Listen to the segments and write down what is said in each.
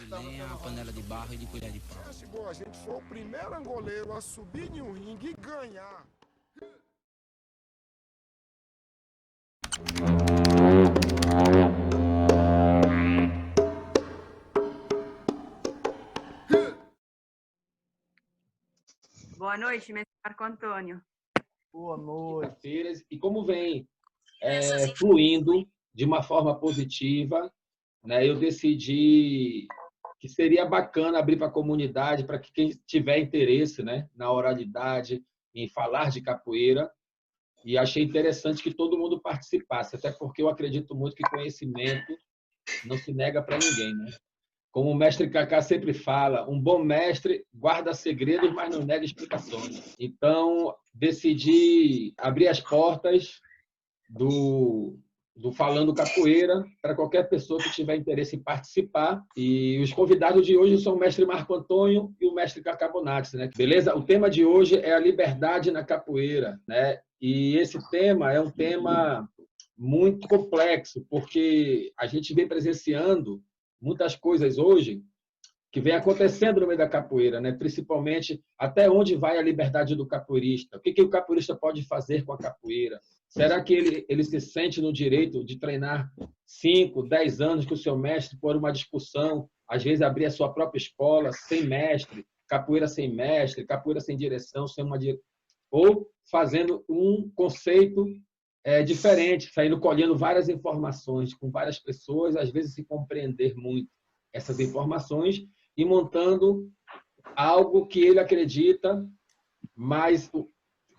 Lenha, panela de barro e de colher de pau. Chegou, a gente foi o primeiro angoleiro a subir em um ringue e ganhar. Boa noite, mestre Marco Antônio. Boa noite. E como vem fluindo de uma forma positiva, né, eu decidi que seria bacana abrir para a comunidade, para que quem tiver interesse, né, na oralidade, em falar de capoeira, e achei interessante que todo mundo participasse, até porque eu acredito muito que conhecimento não se nega para ninguém, né? Como o mestre Kaká sempre fala, um bom mestre guarda segredos, mas não nega explicações. Então, decidi abrir as portas do Falando Capoeira para qualquer pessoa que tiver interesse em participar. E os convidados de hoje são o mestre Marco Antônio e o mestre Kaká Bonatti, né? Beleza? O tema de hoje é a liberdade na capoeira, né? E esse tema é um tema muito complexo, porque a gente vem presenciando muitas coisas hoje que vem acontecendo no meio da capoeira, né? Principalmente até onde vai a liberdade do capoeirista? O que o capoeirista pode fazer com a capoeira? Será que ele se sente no direito de treinar 5, 10 anos com o seu mestre por uma discussão, às vezes abrir a sua própria escola sem mestre, capoeira sem mestre, capoeira sem direção, sem uma ou fazendo um conceito diferente, saindo colhendo várias informações com várias pessoas, às vezes se compreender muito essas informações e montando algo que ele acredita, mas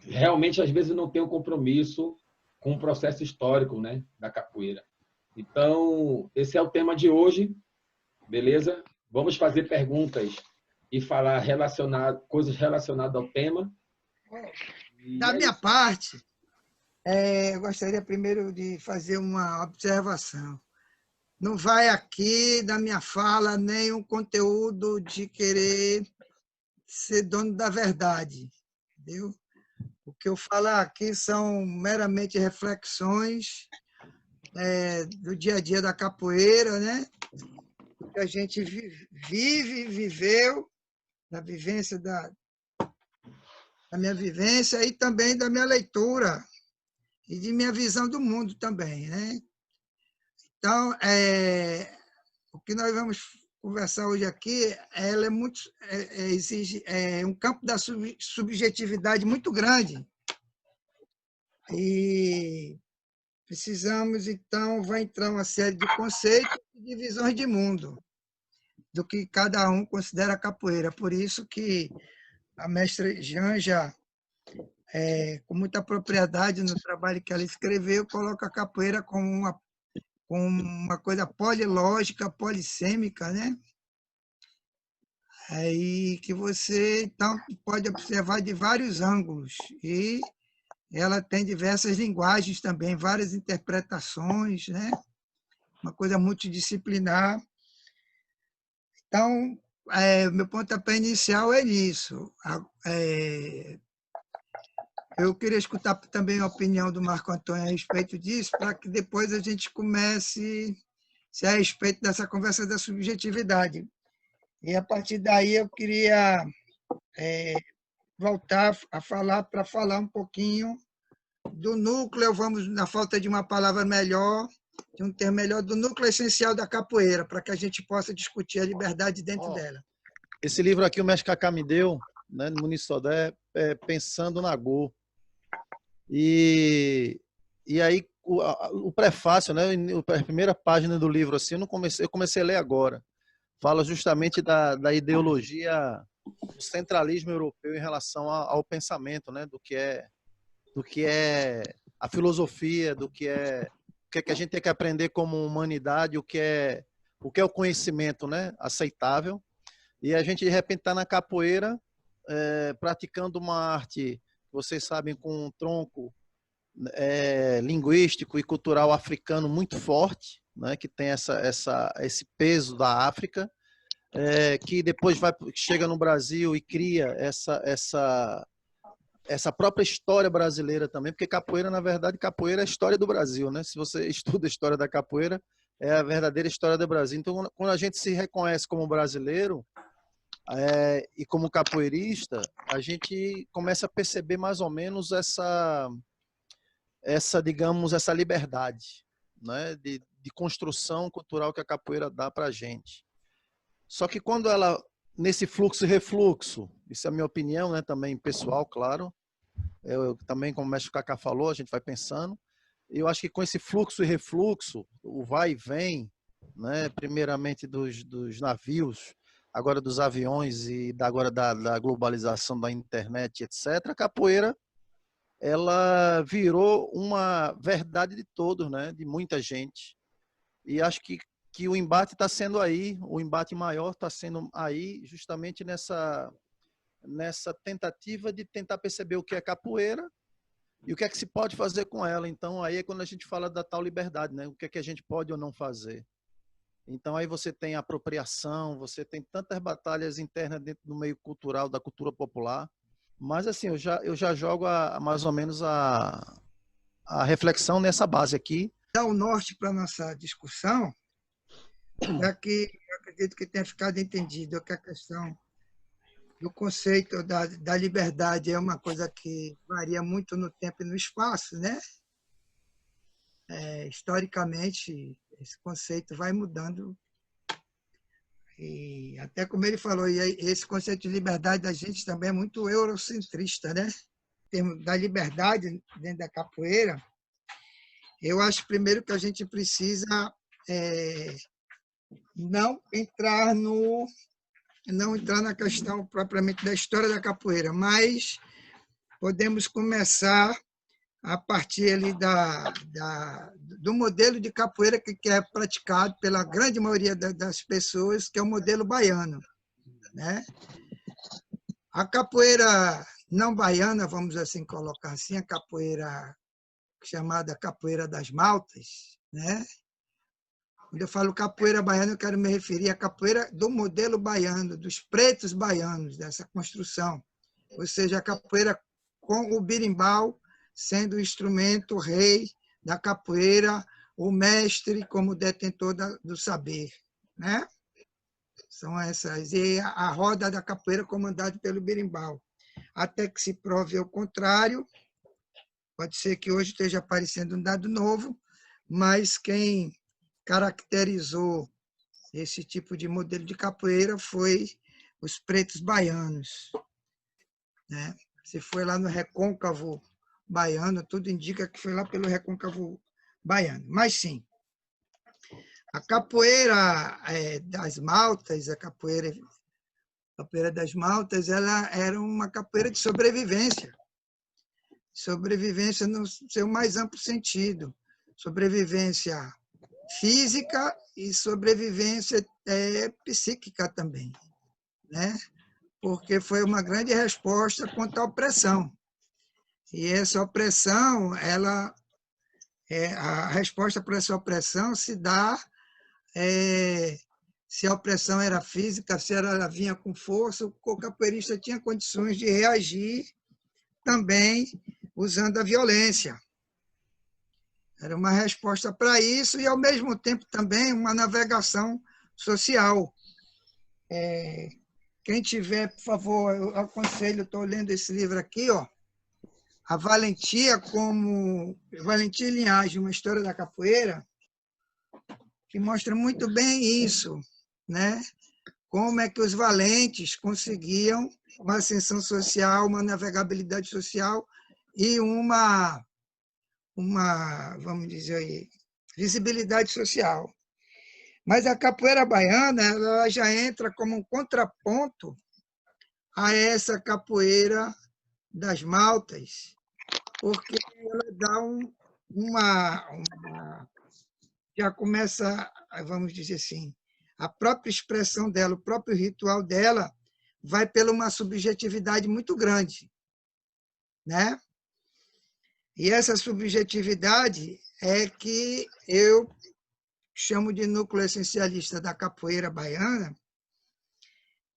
realmente às vezes não tem um compromisso com o processo histórico, né, da capoeira. Então, esse é o tema de hoje, beleza? Vamos fazer perguntas e falar coisas relacionadas ao tema. Da minha parte, eu gostaria primeiro de fazer uma observação. Não vai aqui, da minha fala, nenhum conteúdo de querer ser dono da verdade, entendeu? O que eu falo aqui são meramente reflexões do dia a dia da capoeira, né? O que a gente viveu, da vivência da minha vivência e também da minha leitura e de minha visão do mundo também, né? Então, o que nós vamos conversar hoje aqui, ela exige um campo da subjetividade muito grande. E precisamos, então, vai entrar uma série de conceitos e de visões de mundo, do que cada um considera capoeira. Por isso que a mestra Janja, com muita propriedade no trabalho que ela escreveu, coloca a capoeira como uma coisa polilógica, polissêmica, né? Aí que você, então, pode observar de vários ângulos. E ela tem diversas linguagens também, várias interpretações, né? Uma coisa multidisciplinar. Então, meu pontapé inicial é nisso. Eu queria escutar também a opinião do Marco Antônio a respeito disso, para que depois a gente comece a respeito dessa conversa da subjetividade. E, a partir daí, eu queria voltar a falar, para falar um pouquinho do núcleo, vamos, na falta de uma palavra melhor, de um termo melhor, do núcleo essencial da capoeira, para que a gente possa discutir a liberdade dentro dela. Esse livro aqui o mestre Kaká me deu, né, no Muniz Sodré, Pensando na Go. E aí o prefácio, né, a primeira página do livro, assim, eu comecei a ler agora. Fala justamente da ideologia do centralismo europeu em relação ao pensamento, né, do que é a filosofia, o que é que a gente tem que aprender como humanidade, o que é o conhecimento, né, aceitável. E a gente, de repente, está na capoeira, praticando uma arte, vocês sabem, com um tronco linguístico e cultural africano muito forte, né, que tem esse peso da África, que depois chega no Brasil e cria essa própria história brasileira também, porque capoeira, na verdade, capoeira é a história do Brasil, né? Se você estuda a história da capoeira, é a verdadeira história do Brasil. Então, quando a gente se reconhece como brasileiro e como capoeirista, a gente começa a perceber mais ou menos digamos, essa liberdade, né, de construção cultural que a capoeira dá para a gente. Só que quando ela, nesse fluxo e refluxo, isso é a minha opinião, né, também pessoal, claro, eu também, como o mestre Cacá falou, a gente vai pensando, eu acho que com esse fluxo e refluxo, o vai e vem, né, primeiramente dos navios, agora dos aviões e agora da globalização da internet, etc., a capoeira ela virou uma verdade de todos, né, de muita gente. E acho que o embate está sendo aí, o embate maior está sendo aí justamente nessa tentativa de tentar perceber o que é capoeira e o que é que se pode fazer com ela. Então, aí é quando a gente fala da tal liberdade, né? O que é que a gente pode ou não fazer. Então, aí você tem apropriação, você tem tantas batalhas internas dentro do meio cultural, da cultura popular. Mas, assim, eu já jogo mais ou menos a reflexão nessa base aqui. Dá o norte para a nossa discussão, já que eu acredito que tenha ficado entendido que a questão do conceito da liberdade é uma coisa que varia muito no tempo e no espaço, né? Historicamente, esse conceito vai mudando. E até como ele falou, e esse conceito de liberdade da gente também é muito eurocentrista, né? Em termos da liberdade dentro da capoeira, eu acho primeiro que a gente precisa não entrar na questão propriamente da história da capoeira, mas podemos começar a partir ali do modelo de capoeira que é praticado pela grande maioria das pessoas, que é o modelo baiano, né? A capoeira não baiana, vamos assim colocar assim, a capoeira chamada capoeira das maltas, né? Quando eu falo capoeira baiana, eu quero me referir à capoeira do modelo baiano, dos pretos baianos, dessa construção. Ou seja, a capoeira com o birimbau sendo o instrumento rei da capoeira, o mestre como detentor do saber, né? São essas. E a roda da capoeira comandada pelo birimbau. Até que se prove o contrário, pode ser que hoje esteja aparecendo um dado novo, mas quem caracterizou esse tipo de modelo de capoeira foi os pretos baianos, né? Se foi lá no recôncavo baiano, tudo indica que foi lá pelo recôncavo baiano. Mas sim, a capoeira das maltas, a capoeira das maltas, ela era uma capoeira de sobrevivência. Sobrevivência no seu mais amplo sentido. Sobrevivência física e sobrevivência psíquica também, né? Porque foi uma grande resposta contra a opressão. E essa opressão, a resposta para essa opressão se dá se a opressão era física, se ela vinha com força, o capoeirista tinha condições de reagir também usando a violência. Era uma resposta para isso e, ao mesmo tempo, também uma navegação social. Quem tiver, por favor, eu aconselho, estou lendo esse livro aqui, ó, A Valentia e Linhagem, uma história da capoeira, que mostra muito bem isso, né? Como é que os valentes conseguiam uma ascensão social, uma navegabilidade social e uma vamos dizer aí, visibilidade social. Mas a capoeira baiana, ela já entra como um contraponto a essa capoeira das maltas, porque ela dá já começa, vamos dizer assim, a própria expressão dela, o próprio ritual dela vai pela uma subjetividade muito grande, né? E essa subjetividade é que eu chamo de núcleo essencialista da capoeira baiana,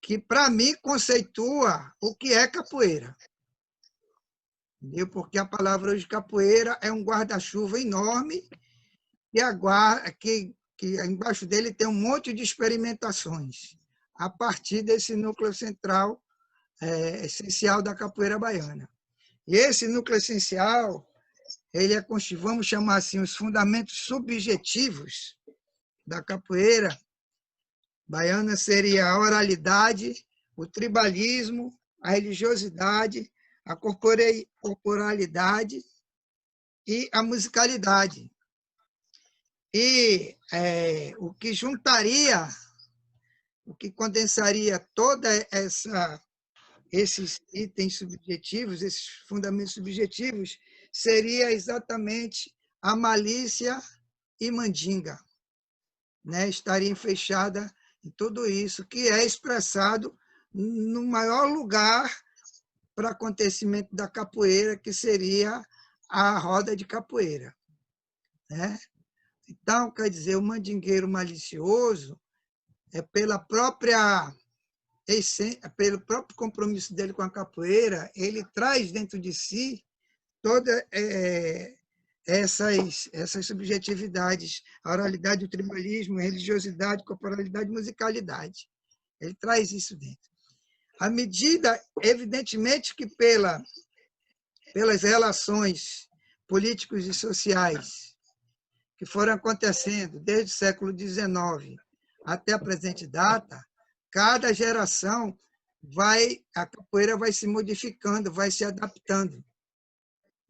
que, para mim, conceitua o que é capoeira. Entendeu? Porque a palavra hoje capoeira é um guarda-chuva enorme que que embaixo dele tem um monte de experimentações, a partir desse núcleo central essencial da capoeira baiana. E esse núcleo essencial, ele é, vamos chamar assim, os fundamentos subjetivos da capoeira baiana seria a oralidade, o tribalismo, a religiosidade, a corporalidade e a musicalidade. E o que juntaria, o que condensaria toda esses itens subjetivos, esses fundamentos subjetivos, seria exatamente a malícia e mandinga, né? Estaria fechada em tudo isso, que é expressado no maior lugar para acontecimento da capoeira, que seria a roda de capoeira, né? Então, quer dizer, o mandingueiro malicioso é pelo próprio compromisso dele com a capoeira, ele traz dentro de si todas essas subjetividades, a oralidade, o tribalismo, a religiosidade, a corporalidade e musicalidade. Ele traz isso dentro. À medida, evidentemente, que pelas relações políticas e sociais que foram acontecendo desde o século XIX até a presente data, cada geração a capoeira vai se modificando, vai se adaptando,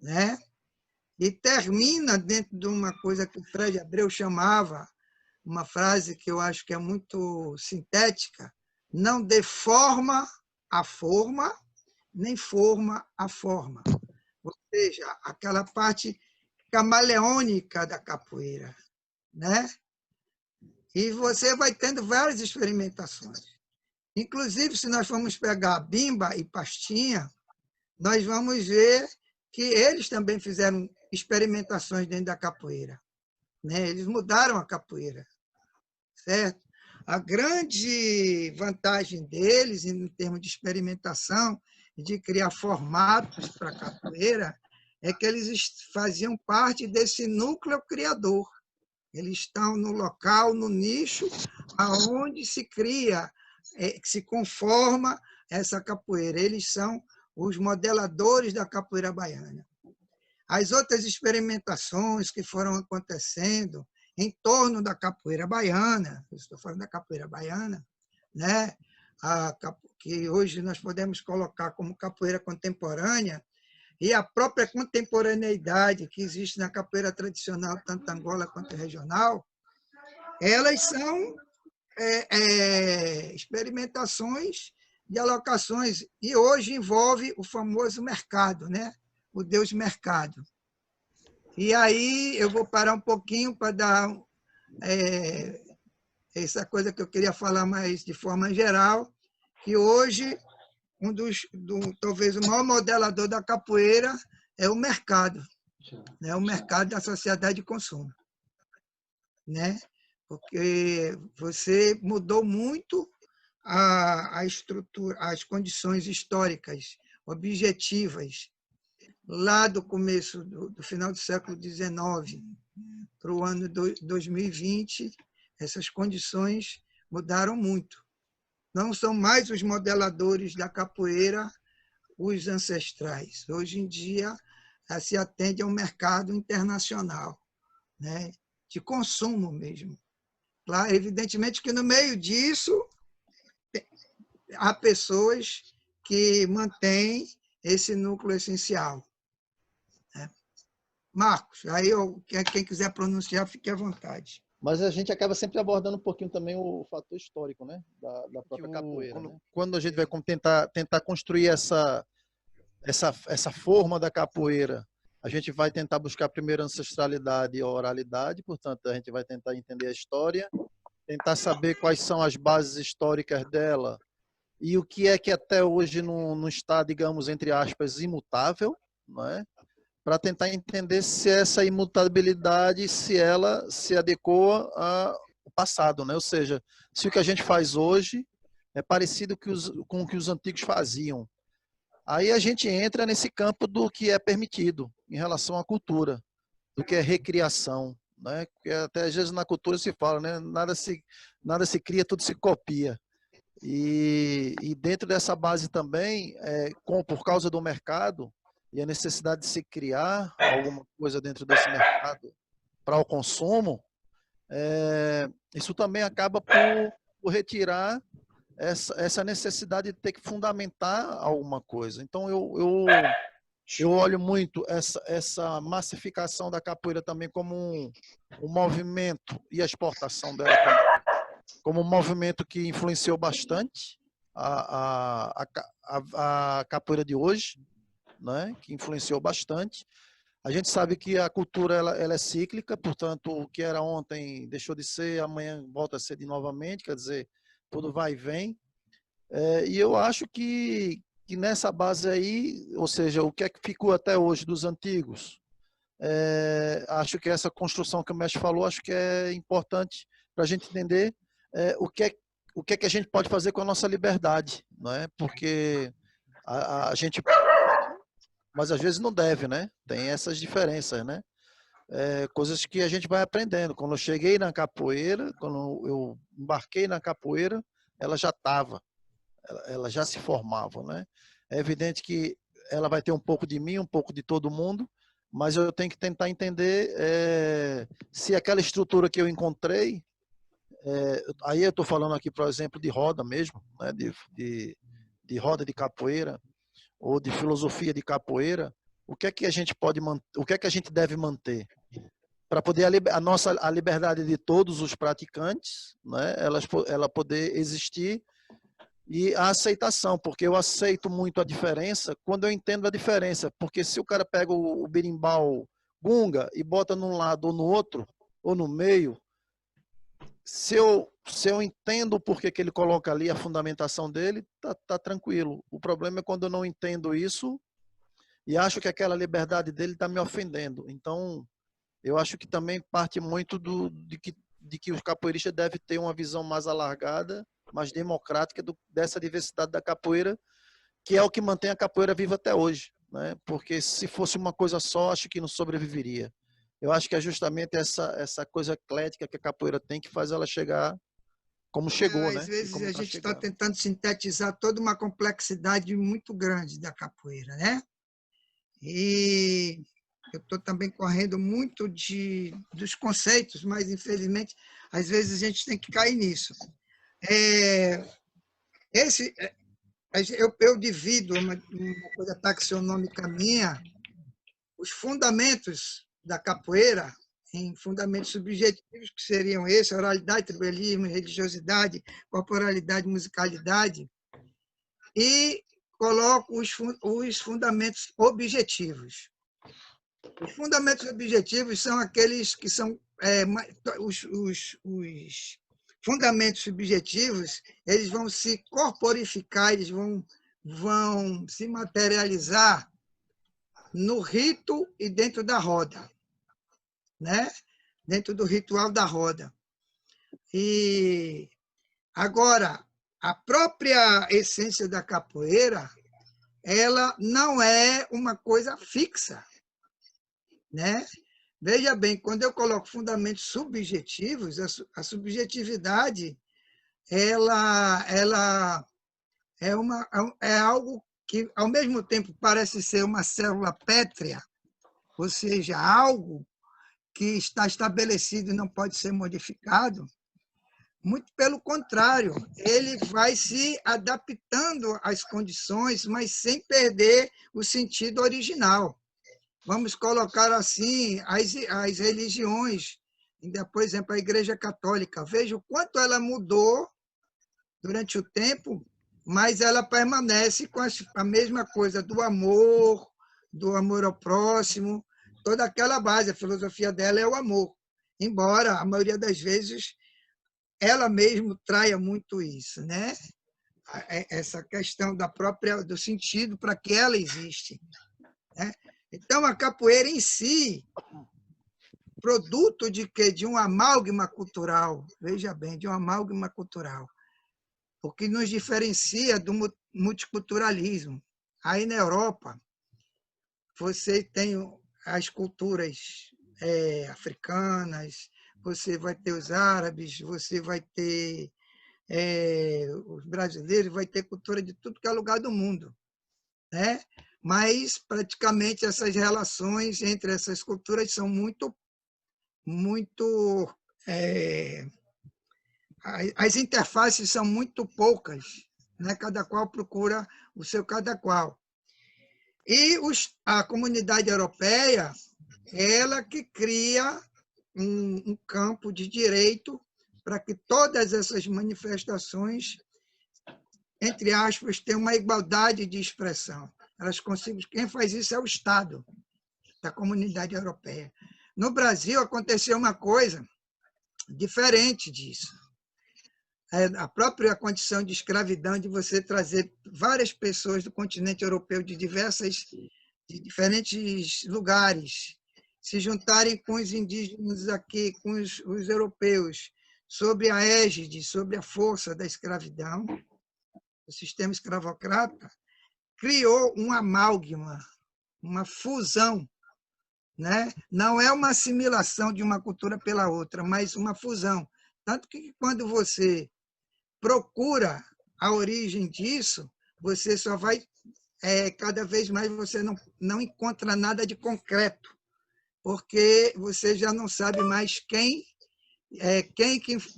né? E termina dentro de uma coisa que o Fred Abreu chamava, uma frase que eu acho que é muito sintética: não deforma a forma, nem forma a forma. Ou seja, aquela parte camaleônica da capoeira, né? E você vai tendo várias experimentações. Inclusive, se nós formos pegar Bimba e Pastinha, nós vamos ver que eles também fizeram experimentações dentro da capoeira, né? Eles mudaram a capoeira, certo? A grande vantagem deles, em termos de experimentação e de criar formatos para a capoeira, é que eles faziam parte desse núcleo criador. Eles estão no local, no nicho, aonde se cria, se conforma essa capoeira. Eles são os modeladores da capoeira baiana. As outras experimentações que foram acontecendo em torno da capoeira baiana, eu estou falando da capoeira baiana, né? Que hoje nós podemos colocar como capoeira contemporânea, e a própria contemporaneidade que existe na capoeira tradicional, tanto Angola quanto regional, elas são experimentações de alocações, e hoje envolve o famoso mercado, né? O Deus mercado. E aí eu vou parar um pouquinho para dar essa coisa que eu queria falar mais de forma geral, que hoje talvez o maior modelador da capoeira é o mercado, né? O mercado da sociedade de consumo, né? Porque você mudou muito a estrutura, as condições históricas, objetivas, lá do começo, do final do século XIX para o ano 2020, essas condições mudaram muito. Não são mais os modeladores da capoeira os ancestrais. Hoje em dia, se atende a um mercado internacional, né? De consumo mesmo. Claro, evidentemente que no meio disso há pessoas que mantêm esse núcleo essencial, né? Marcos, aí quem quiser pronunciar, fique à vontade. Mas a gente acaba sempre abordando um pouquinho também o fator histórico, né? Da própria capoeira. Quando a gente vai tentar construir essa forma da capoeira, a gente vai tentar buscar primeiro a ancestralidade e a oralidade, portanto, a gente vai tentar entender a história, tentar saber quais são as bases históricas dela e o que é que até hoje não está, digamos, entre aspas, imutável, não é? Para tentar entender se essa imutabilidade, se ela se adequa ao passado, né? Ou seja, se o que a gente faz hoje é parecido com o que os antigos faziam. Aí a gente entra nesse campo do que é permitido em relação à cultura, do que é recriação, né? Porque até às vezes na cultura se fala, né? Nada se cria, tudo se copia. E dentro dessa base também, por causa do mercado e a necessidade de se criar alguma coisa dentro desse mercado para o consumo, isso também acaba por retirar essa necessidade de ter que fundamentar alguma coisa. Então, eu olho muito essa massificação da capoeira também como um movimento, e a exportação dela como um movimento que influenciou bastante a capoeira de hoje, né? Que influenciou bastante. A gente sabe que a cultura ela é cíclica, portanto, o que era ontem deixou de ser, amanhã volta a ser de novamente, quer dizer, tudo vai e vem. E eu acho que nessa base aí, ou seja, o que é que ficou até hoje dos antigos, acho que essa construção que o mestre falou, acho que é importante para a gente entender o que é que a gente pode fazer com a nossa liberdade, não é? Porque a gente, mas às vezes não deve, né? Tem essas diferenças, né? Coisas que a gente vai aprendendo. Quando eu cheguei na capoeira, quando eu embarquei na capoeira, ela já estava, ela já se formava, né? É evidente que ela vai ter um pouco de mim, um pouco de todo mundo, mas eu tenho que tentar entender se aquela estrutura que eu encontrei, aí eu estou falando aqui, por exemplo, de roda mesmo, né? De roda de capoeira, ou de filosofia de capoeira, o que é que a gente pode manter, o que é que a gente deve manter para poder a liberdade de todos os praticantes, né, ela poder existir, e a aceitação, porque eu aceito muito a diferença quando eu entendo a diferença, porque se o cara pega o berimbau gunga e bota num lado ou no outro, ou no meio, se eu entendo por que ele coloca ali a fundamentação dele, tá tranquilo. O problema é quando eu não entendo isso e acho que aquela liberdade dele está me ofendendo. Então, eu acho que também parte muito de que os capoeiristas devem ter uma visão mais alargada, mais democrática dessa diversidade da capoeira, que é o que mantém a capoeira viva até hoje, né? Porque se fosse uma coisa só, acho que não sobreviveria. Eu acho que é justamente essa coisa eclética que a capoeira tem que faz ela chegar como chegou, né? Às vezes a Tá gente está chegando. tentando sintetizar toda uma complexidade muito grande da capoeira, né? E eu estou também correndo muito dos conceitos, mas, infelizmente, às vezes a gente tem que cair nisso. Eu divido uma coisa taxonômica minha, os fundamentos da capoeira em fundamentos subjetivos, que seriam esses: oralidade, tribalismo, religiosidade, corporalidade, musicalidade, e coloco os fundamentos objetivos. Os fundamentos objetivos são aqueles que são os fundamentos subjetivos, eles vão se corporificar, eles vão se materializar no rito e dentro da roda, né? Dentro do ritual da roda. E agora, a própria essência da capoeira, ela não é uma coisa fixa, né? Veja bem, quando eu coloco fundamentos subjetivos, a subjetividade ela é algo que, ao mesmo tempo, parece ser uma célula pétrea, ou seja, algo que está estabelecido e não pode ser modificado. Muito pelo contrário, ele vai se adaptando às condições, mas sem perder o sentido original. Vamos colocar assim as religiões, por exemplo, a Igreja Católica. Veja o quanto ela mudou durante o tempo, mas ela permanece com a mesma coisa do amor ao próximo, toda aquela base. A filosofia dela é o amor, embora a maioria das vezes ela mesma traia muito isso, né? Essa questão do sentido para que ela existe, né? Então, a capoeira em si, produto de quê? De um amálgama cultural, veja bem, de um amálgama cultural, o que nos diferencia do multiculturalismo. Aí, na Europa, você tem as culturas africanas, você vai ter os árabes, você vai ter os brasileiros, vai ter cultura de tudo que é lugar do mundo, né? Mas, praticamente, essas relações entre essas culturas são muito as interfaces são muito poucas, né? Cada qual procura o seu cada qual. E a comunidade europeia, ela que cria um campo de direito para que todas essas manifestações, entre aspas, tenham uma igualdade de expressão. Quem faz isso é o Estado da comunidade europeia. No Brasil, aconteceu uma coisa diferente disso. A própria condição de escravidão, de você trazer várias pessoas do continente europeu de diferentes lugares, se juntarem com os indígenas aqui, com os europeus, sob a égide, sob a força da escravidão, o sistema escravocrata, criou um amálgama, uma fusão, né? Não é uma assimilação de uma cultura pela outra, mas uma fusão. Tanto que, quando você procura a origem disso, você só vai, cada vez mais, você não encontra nada de concreto, porque você já não sabe mais quem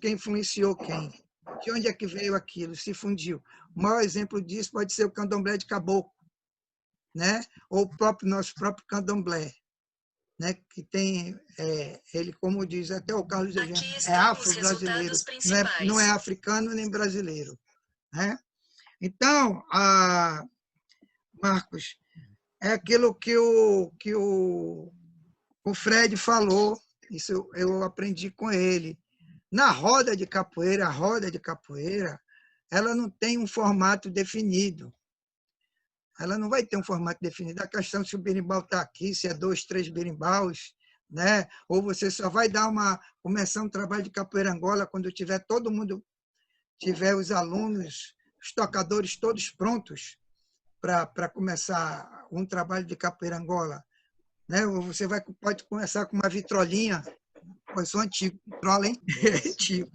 influenciou quem, de onde é que veio aquilo, se fundiu. O maior exemplo disso pode ser o candomblé de caboclo, né? Ou nosso próprio candomblé, né? Que tem, ele, como diz até o Carlos Eugênio, é afro-brasileiro, não é africano nem brasileiro, né? Então, Marcos, é aquilo que o Fred falou, isso eu aprendi com ele. Na roda de capoeira, a roda de capoeira, ela não tem um formato definido. Ela não vai ter um formato definido. A questão se o berimbau está aqui, se é 2, 3 berimbaus, né? Ou você só vai começar um trabalho de capoeira Angola quando todo mundo tiver os alunos, os tocadores todos prontos para começar um trabalho de capoeira Angola, né? Ou você pode começar com uma vitrolinha, pois sou antigo, vitrola, hein? É antigo.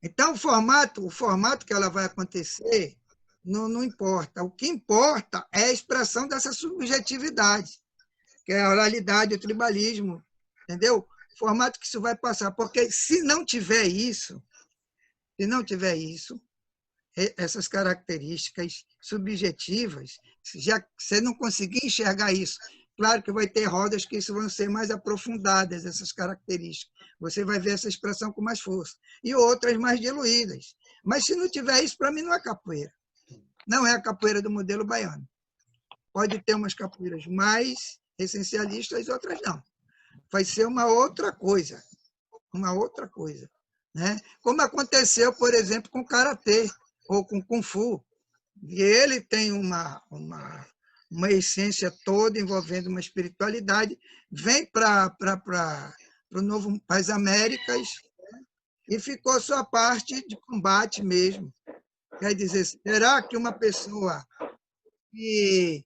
Então, o formato que ela vai acontecer não importa. O que importa é a expressão dessa subjetividade, que é a oralidade, o tribalismo, entendeu? O formato que isso vai passar. Porque se não tiver isso, essas características subjetivas, já você não conseguir enxergar isso, claro que vai ter rodas que isso vão ser mais aprofundadas, essas características. Você vai ver essa expressão com mais força. E outras mais diluídas. Mas se não tiver isso, para mim não é capoeira. Não é a capoeira do modelo baiano. Pode ter umas capoeiras mais essencialistas, outras não. Vai ser uma outra coisa. Uma outra coisa, né? Como aconteceu, por exemplo, com o karatê ou com o kung fu. E ele tem uma essência toda envolvendo uma espiritualidade, vem para as Américas, né? E ficou sua parte de combate mesmo. Quer dizer, será que uma pessoa que...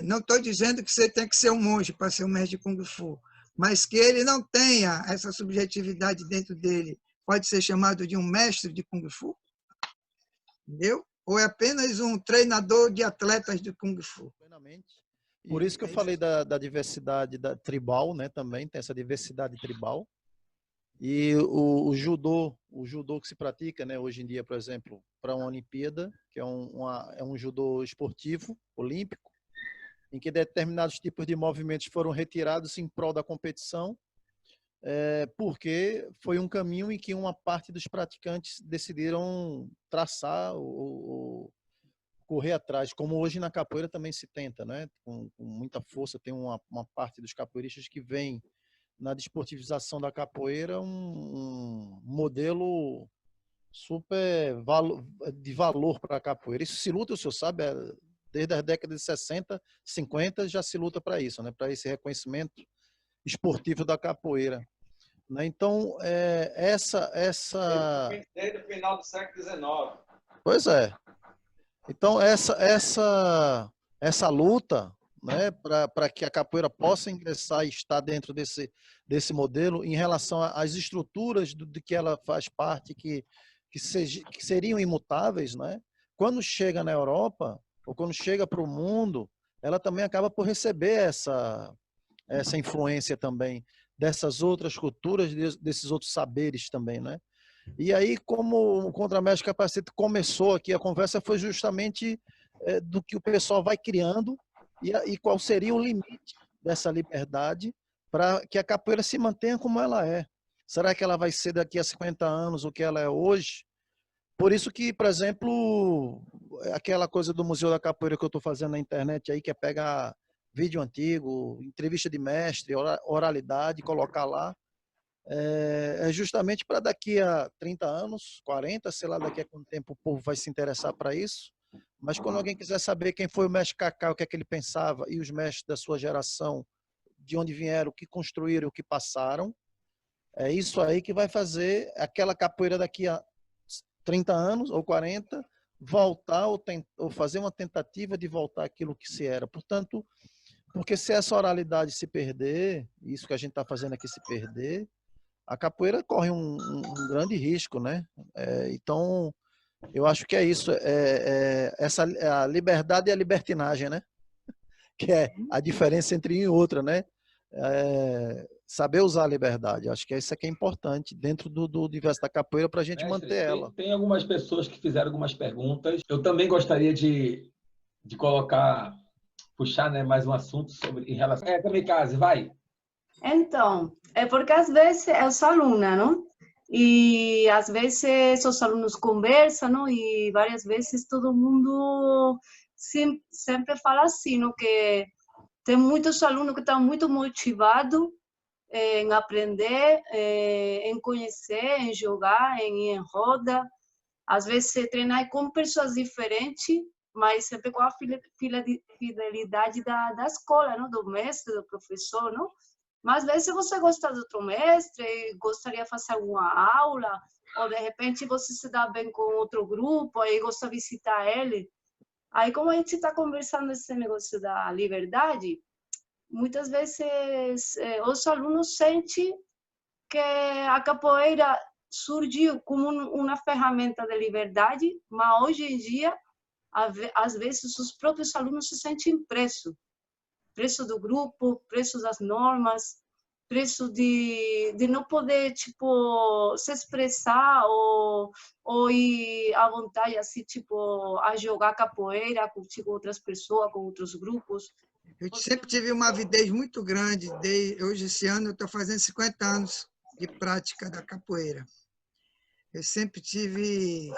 não estou dizendo que você tem que ser um monge para ser um mestre de Kung Fu, mas que ele não tenha essa subjetividade dentro dele, pode ser chamado de um mestre de Kung Fu? Entendeu? Ou é apenas um treinador de atletas de Kung Fu? Por isso que eu falei da diversidade tribal, né? Também tem essa diversidade tribal. E o judô que se pratica, né, hoje em dia, por exemplo, para uma Olimpíada, que é um judô esportivo, olímpico, em que determinados tipos de movimentos foram retirados em prol da competição, porque foi um caminho em que uma parte dos praticantes decidiram traçar ou correr atrás, como hoje na capoeira também se tenta, né, com muita força. Tem uma parte dos capoeiristas que vem na desportivização da capoeira um modelo super de valor para a capoeira. Isso se luta, o senhor sabe, desde as décadas de 60, 50 já se luta para isso, né? Para esse reconhecimento esportivo da capoeira. Né? Então, Desde o final do século XIX. Pois é. Então, essa luta, né, para que a capoeira possa ingressar e estar dentro desse modelo em relação às estruturas de que ela faz parte, que seriam imutáveis, né? Quando chega na Europa, ou quando chega para o mundo, ela também acaba por receber essa influência também dessas outras culturas, desses outros saberes também, né? E aí, como o Contra-Mestre Capacete começou aqui, a conversa foi justamente do que o pessoal vai criando e qual seria o limite dessa liberdade para que a capoeira se mantenha como ela é. Será que ela vai ser daqui a 50 anos o que ela é hoje? Por isso que, por exemplo, aquela coisa do Museu da Capoeira que eu estou fazendo na internet aí, que é pegar vídeo antigo, entrevista de mestre, oralidade, colocar lá, é justamente para daqui a 30 anos, 40, sei lá, daqui a quanto tempo o povo vai se interessar para isso. Mas quando alguém quiser saber quem foi o mestre Cacá, o que é que ele pensava, e os mestres da sua geração, de onde vieram, o que construíram, o que passaram, é isso aí que vai fazer aquela capoeira daqui a 30 anos ou 40 voltar ou fazer uma tentativa de voltar àquilo que se era. Portanto, porque se essa oralidade se perder, isso que a gente está fazendo aqui se perder, a capoeira corre um grande risco, né? Então, eu acho que é isso. A liberdade e a libertinagem, né? Que é a diferença entre uma e outra, né? Saber usar a liberdade. Acho que isso aqui é importante dentro do universo da capoeira para a gente manter ela. Tem algumas pessoas que fizeram algumas perguntas. Eu também gostaria de puxar, né, mais um assunto em relação... Kamikaze, vai! Então, porque às vezes eu sou aluna, não? E às vezes os alunos conversam, não? E várias vezes todo mundo sempre fala assim, não? Que tem muitos alunos que estão muito motivados em aprender, em conhecer, em jogar, em ir em roda. Às vezes treinar com pessoas diferentes, mas sempre com a fidelidade da escola, não? Do mestre, do professor, não? Mas às vezes você gosta de outro mestre, gostaria de fazer alguma aula, ou de repente você se dá bem com outro grupo e gosta de visitar ele. Aí, como a gente está conversando esse negócio da liberdade, muitas vezes os alunos sentem que a capoeira surgiu como uma ferramenta de liberdade, mas hoje em dia, às vezes, os próprios alunos se sentem presos do grupo, preso das normas, preso de não poder, tipo, se expressar ou ir à vontade, assim, tipo, a jogar capoeira com outras pessoas, com outros grupos. Eu sempre tive uma avidez muito grande. Hoje, esse ano, eu estou fazendo 50 anos de prática da capoeira. Eu sempre tive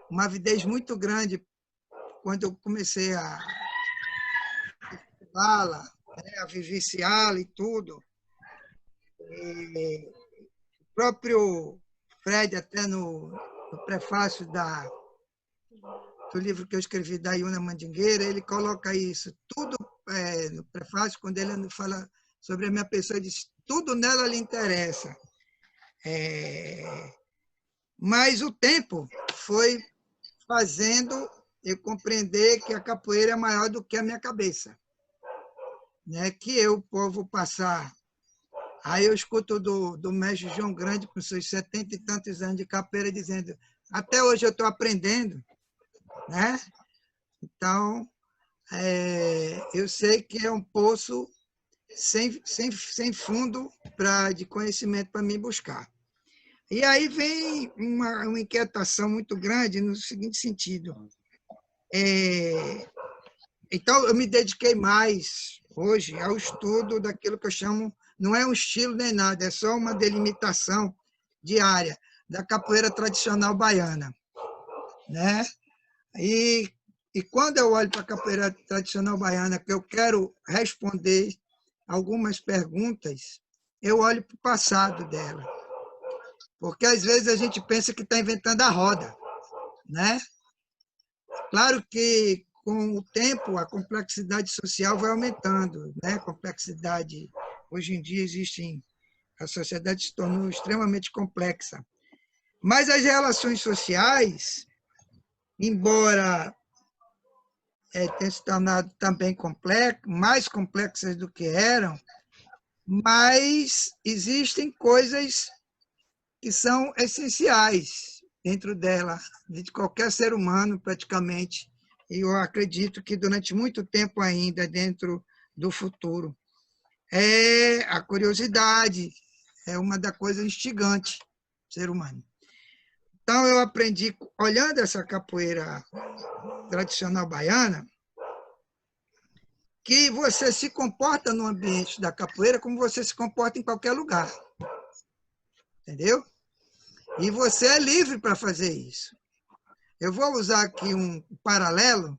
uma avidez muito grande quando eu comecei a fala, a vivenciá-la e tudo. E o próprio Fred, até no prefácio do livro que eu escrevi, da Iuna Mandingueira, ele coloca isso. Tudo no prefácio, quando ele fala sobre a minha pessoa, ele diz, tudo nela lhe interessa. Mas o tempo foi fazendo eu compreender que a capoeira é maior do que a minha cabeça. Né, que o povo passar. Aí eu escuto do mestre João Grande, com seus 70 e tantos anos de capoeira, dizendo, até hoje eu estou aprendendo. Né? Então, eu sei que é um poço sem fundo de conhecimento para mim buscar. E aí vem uma inquietação muito grande no seguinte sentido. Então, eu me dediquei mais hoje ao estudo daquilo que eu chamo, não é um estilo nem nada, é só uma delimitação diária da capoeira tradicional baiana. Né? E quando eu olho para a capoeira tradicional baiana, que eu quero responder algumas perguntas, eu olho para o passado dela. Porque, às vezes, a gente pensa que está inventando a roda. Né? Claro que, com o tempo, a complexidade social vai aumentando. Né? A complexidade, hoje em dia, a sociedade se tornou extremamente complexa. Mas as relações sociais, embora têm se tornado também mais complexas do que eram, mas existem coisas que são essenciais dentro dela, de qualquer ser humano, praticamente. E eu acredito que durante muito tempo ainda, dentro do futuro. É a curiosidade, é uma das coisas instigantes do ser humano. Então, eu aprendi, olhando essa capoeira tradicional baiana, que você se comporta no ambiente da capoeira como você se comporta em qualquer lugar. Entendeu? E você é livre para fazer isso. Eu vou usar aqui um paralelo,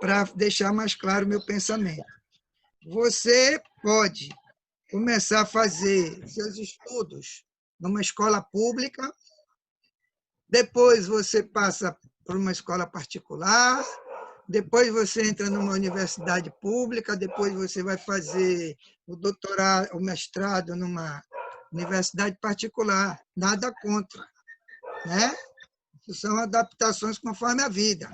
para deixar mais claro o meu pensamento. Você pode começar a fazer seus estudos numa escola pública, depois você passa por uma escola particular, depois você entra numa universidade pública, depois você vai fazer o doutorado, o mestrado numa universidade particular. Nada contra, né? Isso são adaptações conforme a vida.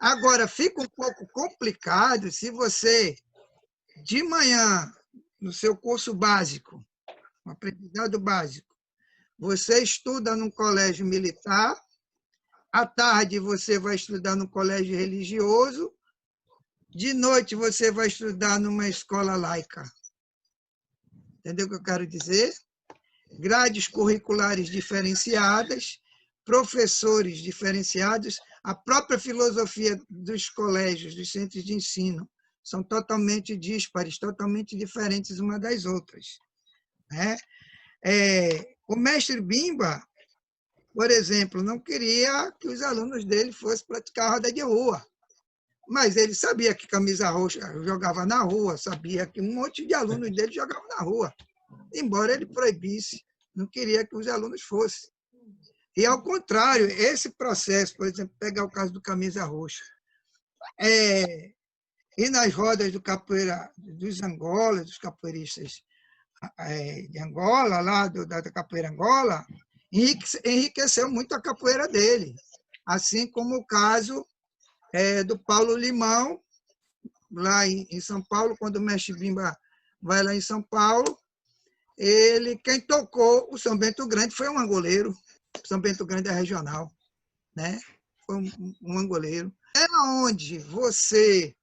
Agora, fica um pouco complicado se você, de manhã, no seu curso básico, um aprendizado básico, você estuda num colégio militar, à tarde você vai estudar no colégio religioso, de noite você vai estudar numa escola laica. Entendeu o que eu quero dizer? Grades curriculares diferenciadas, professores diferenciados, a própria filosofia dos colégios, dos centros de ensino, são totalmente díspares, totalmente diferentes uma das outras, né? O mestre Bimba, por exemplo, não queria que os alunos dele fossem praticar roda de rua, mas ele sabia que Camisa Roxa jogava na rua, sabia que um monte de alunos dele jogavam na rua, embora ele proibisse, não queria que os alunos fossem. E, ao contrário, esse processo, por exemplo, pegar o caso do Camisa Roxa, e nas rodas do capoeira, dos Angola, dos capoeiristas de Angola, lá da capoeira Angola, enriqueceu muito a capoeira dele, assim como o caso do Paulo Limão, lá em São Paulo, quando o mestre Bimba vai lá em São Paulo, quem tocou o São Bento Grande foi um angoleiro. São Bento Grande é regional, né? Foi um angoleiro. É onde você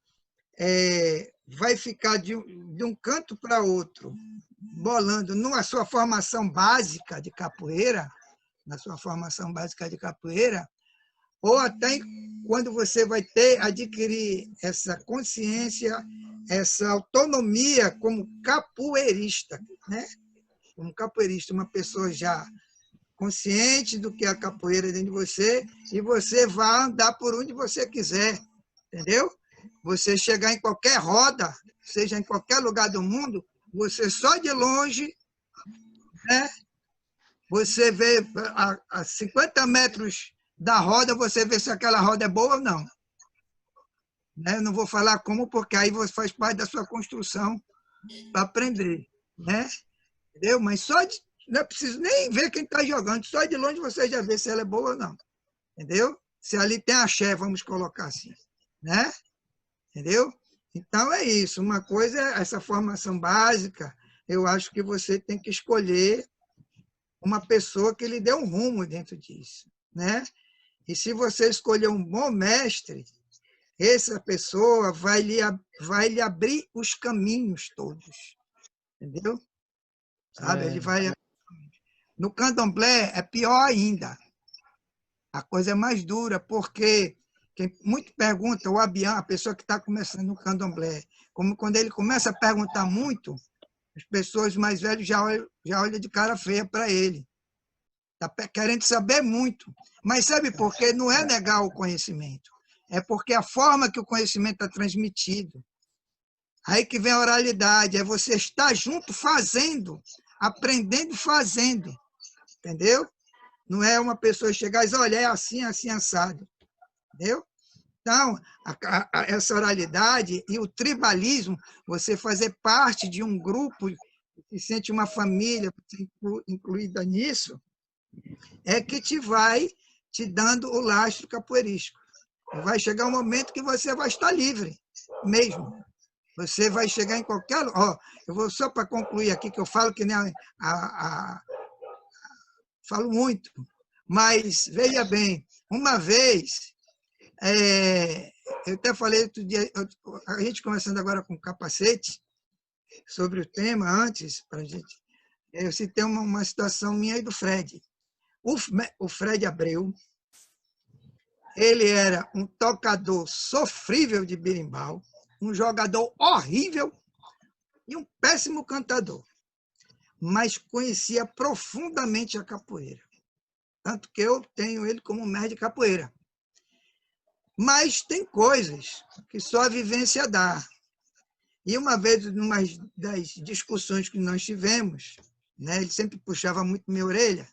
vai ficar de um canto para outro, bolando na sua formação básica de capoeira, ou até quando você vai adquirir essa consciência, essa autonomia como capoeirista, né? Como capoeirista, uma pessoa já consciente do que é a capoeira dentro de você, e você vai andar por onde você quiser, entendeu? Você chegar em qualquer roda, seja em qualquer lugar do mundo, você só de longe, né? Você vê a 50 metros da roda, você vê se aquela roda é boa ou não. Né? Não vou falar como, porque aí você faz parte da sua construção para aprender, né? Entendeu? Mas não é preciso nem ver quem está jogando, só de longe você já vê se ela é boa ou não. Entendeu? Se ali tem axé, vamos colocar assim, né? Entendeu? Então é isso. Uma coisa é essa formação básica, eu acho que você tem que escolher uma pessoa que lhe dê um rumo dentro disso, né? E se você escolher um bom mestre, essa pessoa vai lhe abrir os caminhos todos, entendeu? Sabe? Ele vai... No candomblé é pior ainda. A coisa é mais dura, porque quem muito pergunta, o abian, a pessoa que está começando no candomblé, como quando ele começa a perguntar muito, as pessoas mais velhas já olham de cara feia para ele. Está querendo saber muito. Mas sabe por quê? Não é negar o conhecimento. É porque a forma que o conhecimento é transmitido. Aí que vem a oralidade, é você estar junto fazendo, aprendendo fazendo. Entendeu? Não é uma pessoa chegar e dizer, olha, é assim, assim, assado. Entendeu? Então, essa oralidade e o tribalismo, você fazer parte de um grupo, se sente uma família incluída nisso, é que vai te dando o lastro capoeirístico. Vai chegar um momento que você vai estar livre, mesmo. Você vai chegar em qualquer... Ó, eu vou só para concluir aqui, que eu falo que nem falo muito, mas veja bem, uma vez, eu até falei outro dia, a gente conversando agora com o Capacete, sobre o tema antes, pra gente, eu citei uma situação minha e do Fred. O Fred Abreu, ele era um tocador sofrível de berimbau, um jogador horrível e um péssimo cantador, mas conhecia profundamente a capoeira. Tanto que eu tenho ele como mestre de capoeira. Mas tem coisas que só a vivência dá. E uma vez, numa das discussões que nós tivemos, né, ele sempre puxava muito minha orelha,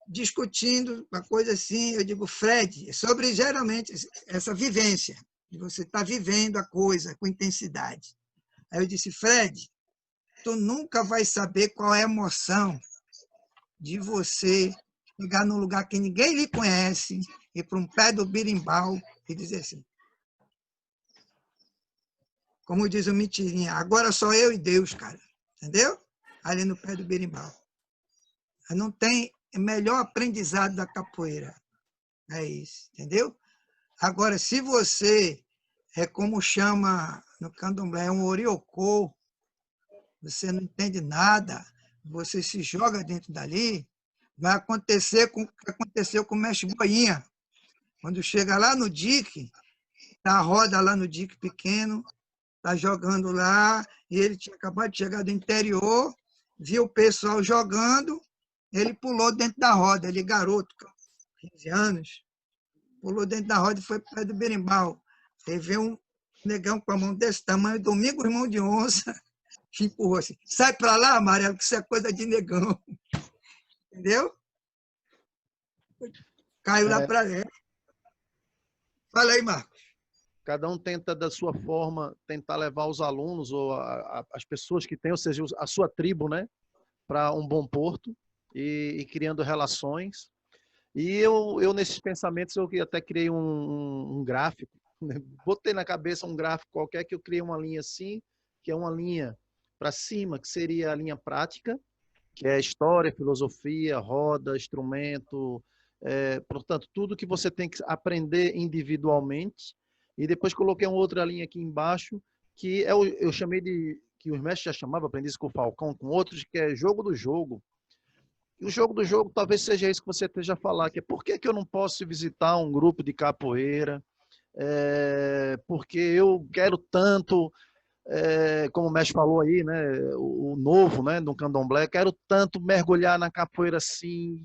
discutindo uma coisa assim, eu digo, Fred, sobre geralmente essa vivência, de você estar vivendo a coisa com intensidade. Aí eu disse, Fred, tu nunca vai saber qual é a emoção de você chegar num lugar que ninguém lhe conhece, ir para um pé do birimbau e dizer assim, como diz o Mentirinha, agora só eu e Deus, cara. Entendeu? Ali no pé do berimbau. Não tem melhor aprendizado da capoeira. É isso, entendeu? Agora, se você é como chama no candomblé, um oriocô, você não entende nada, você se joga dentro dali, vai acontecer com o que aconteceu com o mestre Boinha. Quando chega lá no dique, tá a roda lá no dique pequeno, tá jogando lá, e ele tinha acabado de chegar do interior, viu o pessoal jogando, ele pulou dentro da roda, ele garoto, 15 anos, pulou dentro da roda e foi para o pé do berimbau. Aí veio um negão com a mão desse tamanho, Domingo, irmão de onça, que empurrou assim, sai para lá, Amarelo, que isso é coisa de negão. Entendeu? Caiu lá para dentro. Fala aí, Marcos. Cada um tenta, da sua forma, tentar levar os alunos ou as pessoas que têm, ou seja, a sua tribo, né, para um bom porto e criando relações. E eu, nesses pensamentos, eu até criei um gráfico, né? Botei na cabeça um gráfico qualquer que eu criei uma linha assim, que é uma linha para cima, que seria a linha prática, que é história, filosofia, roda, instrumento, portanto, tudo que você tem que aprender individualmente. E depois coloquei uma outra linha aqui embaixo, que eu chamei de, que os mestres já chamavam, aprendi isso com o Falcão, com outros, que é jogo do jogo. E o jogo do jogo talvez seja isso que você esteja a falar, que é por que eu não posso visitar um grupo de capoeira, porque eu quero tanto, como o mestre falou aí, né, o novo, né, do candomblé, quero tanto mergulhar na capoeira assim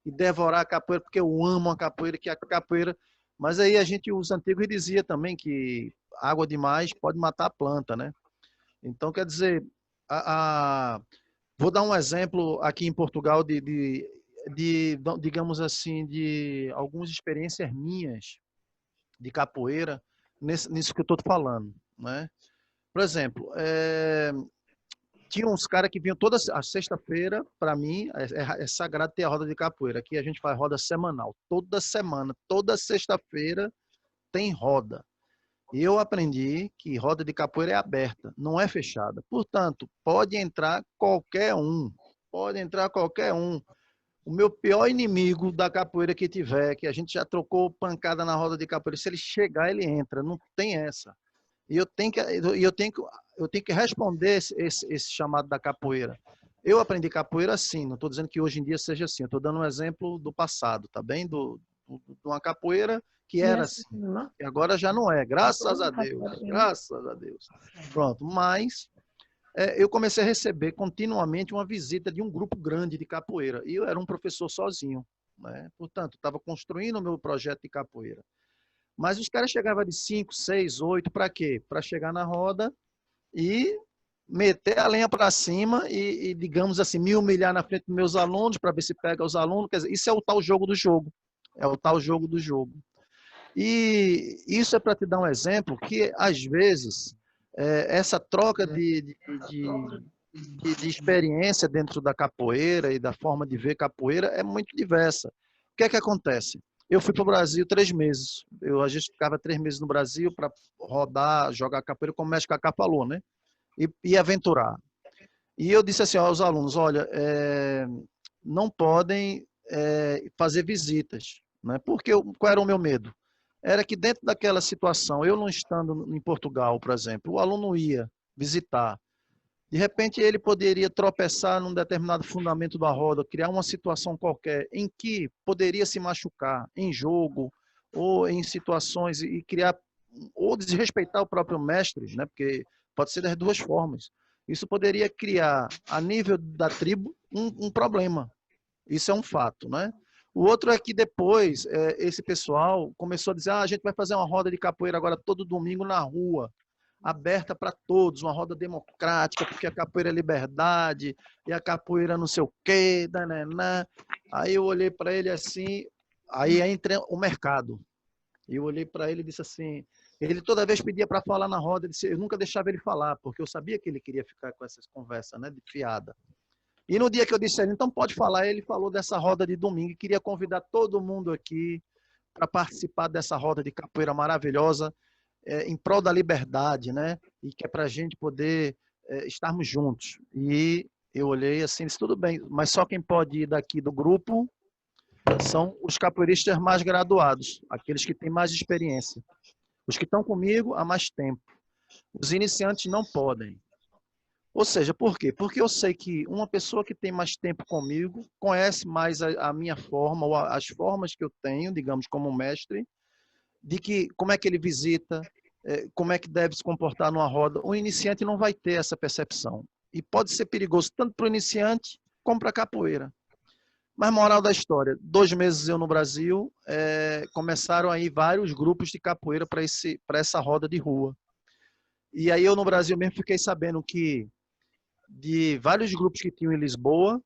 e devorar a capoeira, porque eu amo a capoeira, que a capoeira... Mas aí os antigos diziam também que água demais pode matar a planta, né? Então, quer dizer, vou dar um exemplo aqui em Portugal digamos assim, de algumas experiências minhas de capoeira nisso que eu estou falando, né? Por exemplo, tinha uns caras que vinham toda a sexta-feira, para mim, é sagrado ter a roda de capoeira. Aqui a gente faz roda semanal, toda semana, toda sexta-feira tem roda. E eu aprendi que roda de capoeira é aberta, não é fechada. Portanto, pode entrar qualquer um, pode entrar qualquer um. O meu pior inimigo da capoeira que tiver, que a gente já trocou pancada na roda de capoeira, se ele chegar, ele entra, não tem essa. E eu tenho que responder esse chamado da capoeira. Eu aprendi capoeira assim, não estou dizendo que hoje em dia seja assim, eu estou dando um exemplo do passado, tá bem? De uma capoeira que era assim, e agora já não é, graças a Deus, graças a Deus. Pronto, mas eu comecei a receber continuamente uma visita de um grupo grande de capoeira, e eu era um professor sozinho, né? Portanto, estava construindo o meu projeto de capoeira. Mas os caras chegavam de 5, 6, 8, para quê? Para chegar na roda e meter a lenha para cima e, digamos assim, me humilhar na frente dos meus alunos para ver se pega os alunos. Quer dizer, isso é o tal jogo do jogo. É o tal jogo do jogo. E isso é para te dar um exemplo que, às vezes, essa troca de experiência dentro da capoeira e da forma de ver capoeira é muito diversa. O que é que acontece? eu fui para o Brasil 3 meses. A gente ficava 3 meses no Brasil para rodar, jogar capoeira, como o mestre Cacá falou, né? E aventurar. E eu disse assim aos alunos, olha, não podem fazer visitas, né? Porque qual era o meu medo? Era que dentro daquela situação, eu não estando em Portugal, por exemplo, o aluno ia visitar, de repente ele poderia tropeçar num determinado fundamento da roda, criar uma situação qualquer em que poderia se machucar em jogo ou em situações e criar ou desrespeitar o próprio mestre, né? Porque pode ser das duas formas. Isso poderia criar, a nível da tribo, um problema. Isso é um fato, né? O outro é que depois esse pessoal começou a dizer, a gente vai fazer uma roda de capoeira agora todo domingo na rua, aberta para todos, uma roda democrática, porque a capoeira é liberdade, e a capoeira não sei o quê, dananã. Aí eu olhei para ele assim, aí entra o mercado. E eu olhei para ele e disse assim, ele toda vez pedia para falar na roda, eu nunca deixava ele falar, porque eu sabia que ele queria ficar com essas conversas, né, de fiada. E no dia que eu disse a ele, então pode falar, ele falou dessa roda de domingo e queria convidar todo mundo aqui para participar dessa roda de capoeira maravilhosa, em prol da liberdade, né? E que é para a gente poder estarmos juntos. E eu olhei assim, disse, tudo bem, mas só quem pode ir daqui do grupo são os capoeiristas mais graduados, aqueles que têm mais experiência. Os que estão comigo há mais tempo. Os iniciantes não podem. Ou seja, por quê? Porque eu sei que uma pessoa que tem mais tempo comigo conhece mais a minha forma, ou as formas que eu tenho, digamos, como mestre, de que como é que ele visita, como é que deve se comportar numa roda. O iniciante não vai ter essa percepção. E pode ser perigoso tanto para o iniciante como para a capoeira. Mas moral da história, 2 meses eu no Brasil, começaram aí vários grupos de capoeira para essa roda de rua. E aí eu no Brasil mesmo fiquei sabendo que de vários grupos que tinham em Lisboa,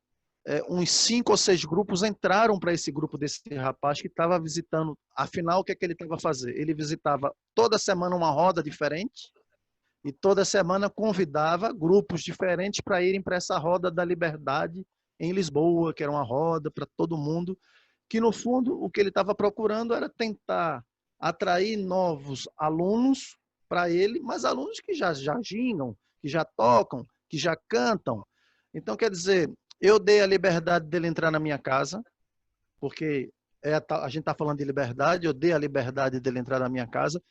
uns 5 ou 6 grupos entraram para esse grupo desse rapaz que estava visitando. Afinal, o que é que ele estava fazendo? Ele visitava toda semana uma roda diferente e toda semana convidava grupos diferentes para irem para essa roda da liberdade em Lisboa, que era uma roda para todo mundo, que no fundo o que ele estava procurando era tentar atrair novos alunos para ele, mas alunos que já gingam, que já tocam, que já cantam. Então, quer dizer, eu dei a liberdade dele entrar na minha casa, porque a gente está falando de liberdade, eu dei a liberdade dele entrar na minha casa,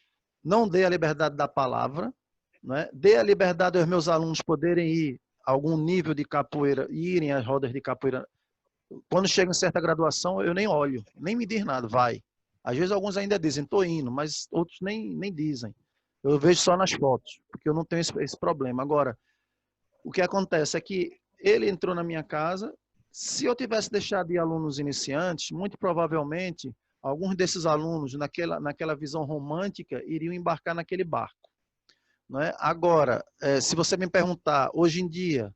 não dei a liberdade da palavra, né? Dei a liberdade aos meus alunos poderem ir a algum nível de capoeira, irem às rodas de capoeira. Quando chega em certa graduação, eu nem olho, nem me diz nada, vai. Às vezes alguns ainda dizem, estou indo, mas outros nem dizem. Eu vejo só nas fotos, porque eu não tenho esse problema. Agora, o que acontece é que ele entrou na minha casa, se eu tivesse deixado de alunos iniciantes, muito provavelmente, alguns desses alunos, naquela visão romântica, iriam embarcar naquele barco. Não é? Agora, se você me perguntar, hoje em dia,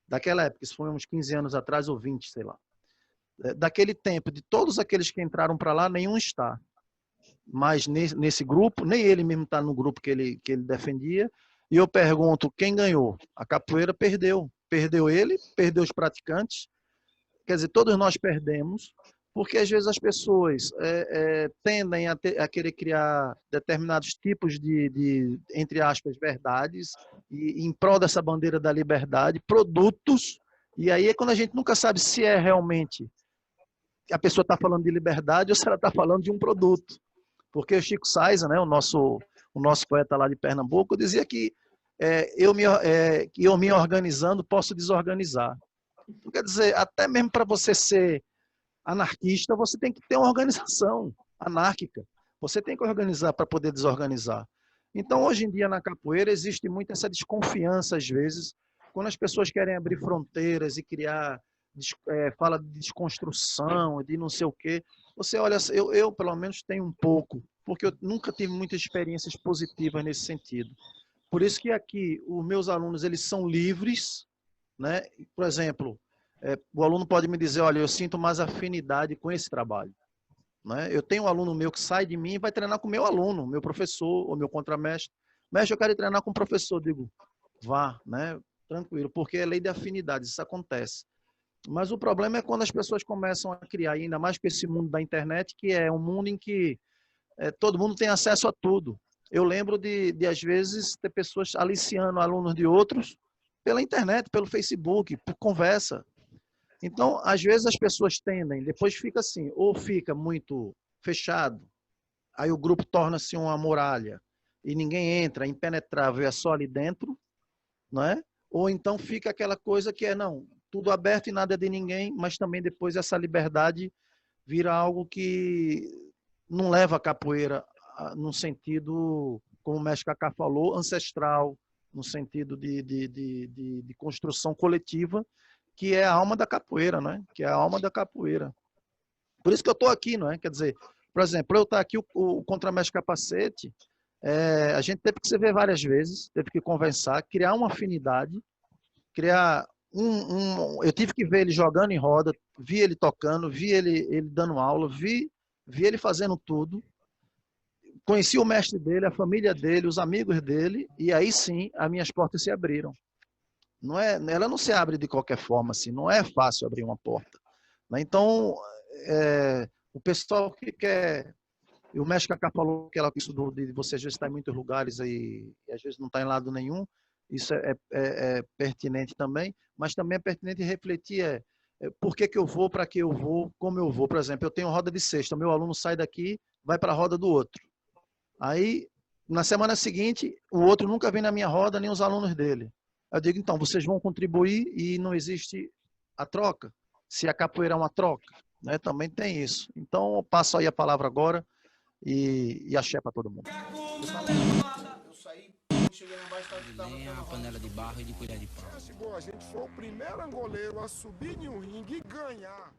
daquela época, isso foi uns 15 anos atrás, ou 20, sei lá, daquele tempo, de todos aqueles que entraram para lá, nenhum está. Mas nesse grupo, nem ele mesmo está no grupo que ele defendia. E eu pergunto, quem ganhou? A capoeira perdeu. Perdeu ele, perdeu os praticantes. Quer dizer, todos nós perdemos, porque às vezes as pessoas tendem a querer criar determinados tipos de, entre aspas, verdades, e em prol dessa bandeira da liberdade, produtos, e aí é quando a gente nunca sabe se é realmente a pessoa está falando de liberdade ou se ela está falando de um produto. Porque o Chico Sainz, né, o nosso poeta lá de Pernambuco, dizia que eu me organizando posso desorganizar. Então, quer dizer, até mesmo para você ser anarquista, você tem que ter uma organização anárquica. Você tem que organizar para poder desorganizar. Então, hoje em dia, na capoeira, existe muito essa desconfiança, às vezes, quando as pessoas querem abrir fronteiras e criar, fala de desconstrução, de não sei o quê. Você olha, eu pelo menos tenho um pouco, porque eu nunca tive muitas experiências positivas nesse sentido. Por isso que aqui, os meus alunos, eles são livres, né? Por exemplo, o aluno pode me dizer, olha, eu sinto mais afinidade com esse trabalho. Né? Eu tenho um aluno meu que sai de mim e vai treinar com o meu aluno, meu professor ou meu contramestre. Mestre, eu quero ir treinar com o professor. Eu digo, vá, né? Tranquilo, porque é lei de afinidade, isso acontece. Mas o problema é quando as pessoas começam a criar, ainda mais com esse mundo da internet, que é um mundo em que todo mundo tem acesso a tudo. Eu lembro de, às vezes, ter pessoas aliciando alunos de outros pela internet, pelo Facebook, por conversa. Então, às vezes as pessoas tendem, depois fica assim, ou fica muito fechado, aí o grupo torna-se uma muralha e ninguém entra, impenetrável, é só ali dentro, não é? Ou então fica aquela coisa que não, tudo aberto e nada de ninguém, mas também depois essa liberdade vira algo que não leva a capoeira no sentido, como o mestre Kaká falou, ancestral, no sentido de construção coletiva, que é a alma da capoeira, né? Que é a alma da capoeira. Por isso que eu estou aqui, não é? Quer dizer, por exemplo, eu estar aqui, o Contramestre Capacete, a gente teve que se ver várias vezes, teve que conversar, criar uma afinidade, criar eu tive que ver ele jogando em roda, vi ele tocando, vi ele dando aula, vi ele fazendo tudo. Conheci o mestre dele, a família dele, os amigos dele, e aí sim, as minhas portas se abriram. Ela não se abre de qualquer forma, assim, não é fácil abrir uma porta. Né? Então, o pessoal que quer... O mestre Kaká falou que isso de você às vezes estar em muitos lugares e às vezes não está em lado nenhum, isso é pertinente também, mas também é pertinente refletir por que eu vou, para que eu vou, como eu vou. Por exemplo, eu tenho roda de sexta, meu aluno sai daqui, vai para a roda do outro. Aí, na semana seguinte, o outro nunca vem na minha roda, nem os alunos dele. Eu digo, então, vocês vão contribuir e não existe a troca? Se a capoeira é uma troca, né? Também tem isso. Então, eu passo aí a palavra agora e axé para todo mundo. Eu saí, cheguei lá embaixo, Nem a panela de barro e de colher de pau. a gente foi o primeiro angoleiro a subir em um ringue e ganhar.